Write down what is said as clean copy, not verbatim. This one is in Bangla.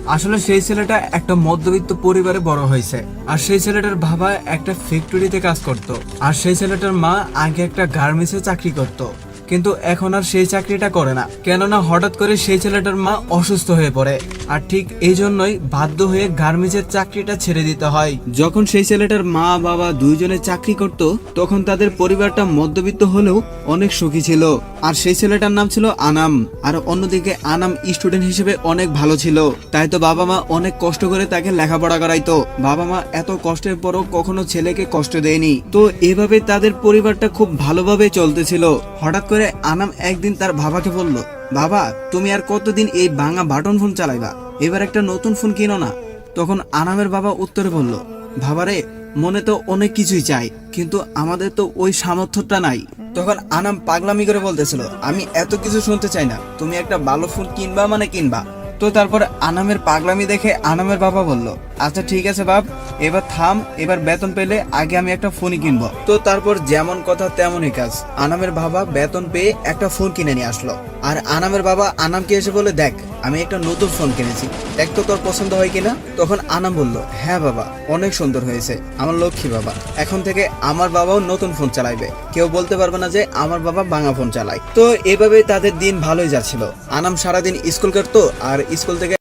আসলে সেই ছেলেটা একটা মধ্যবিত্ত পরিবারে বড় হয়েছে, আর সেই ছেলেটার বাবা একটা ফ্যাক্টরিতে কাজ করত, আর সেই ছেলেটার মা আগে একটা গার্মেন্টসে চাকরি করত। কিন্তু এখন আর সেই চাকরিটা করে না, কেননা হঠাৎ করে সেই ছেলেটার মা অসুস্থ হয়ে পড়ে, আর ঠিক এই জন্যই বাধ্য হয়ে গার্মেন্টসের চাকরিটা ছেড়ে দিতে হয়। যখন সেই ছেলেটার মা বাবা দুইজনে চাকরি করত, তখন তাদের পরিবারটা মধ্যবিত্ত হলেও অনেক সুখী ছিল। আর সেই ছেলেটার নাম ছিল আনাম, আর অন্যদিকে আনাম স্টুডেন্ট হিসেবে অনেক ভালো ছিল, তাই তো বাবা মা অনেক কষ্ট করে তাকে লেখাপড়া করাইতো। বাবা মা এত কষ্টের পরও কখনো ছেলেকে কষ্ট দেয়নি। তো এভাবে তাদের পরিবারটা খুব ভালোভাবে চলতেছিল। হঠাৎ করে আনাম একদিন তার বাবাকে বলল, বাবা তুমি আর কতদিন এই ভাঙা বাটন ফোন চালাইবা, এবার একটা নতুন ফোন কিনো না। তখন আনামের বাবা উত্তরে বলল, বাবারে মনে তো অনেক কিছুই চাই, কিন্তু আমাদের তো ওই সামর্থ্যটা নাই। তখন আনাম পাগলামি করে বলতেছিল, আমি এত কিছু শুনতে চাই না, তুমি একটা ভালো ফোন কিনবা মানে কিনবা। তো তারপর আনামের পাগলামি দেখে আনামের বাবা বলল, আচ্ছা ঠিক আছে বাপ, এবার থাম, এবার বেতন পেলে আগে আমি একটা ফোনই কিনবো। তো তারপর যেমন কথা তেমনই কাজ, আনামের বাবা বেতন পেয়ে একটা ফোন কিনে নিয়ে আসলো। আর আনামের বাবা আনামকে এসে বলে, দেখ আমি একটা নতুন ফোন কিনেছি, দেখ তো তোর পছন্দ হয় কিনা। তখন আনাম বলল, হ্যাঁ বাবা অনেক সুন্দর হয়েছে, আমার লক্ষ্মী বাবা, এখন থেকে আমার বাবাও নতুন ফোন চালাইবে, কেউ বলতে পারবে না যে আমার বাবা ভাঙা ফোন চালায়। তো এভাবে তাদের দিন ভালোই যাচ্ছিল। আনাম সারাদিন স্কুল করতো, আর স্কুল থেকে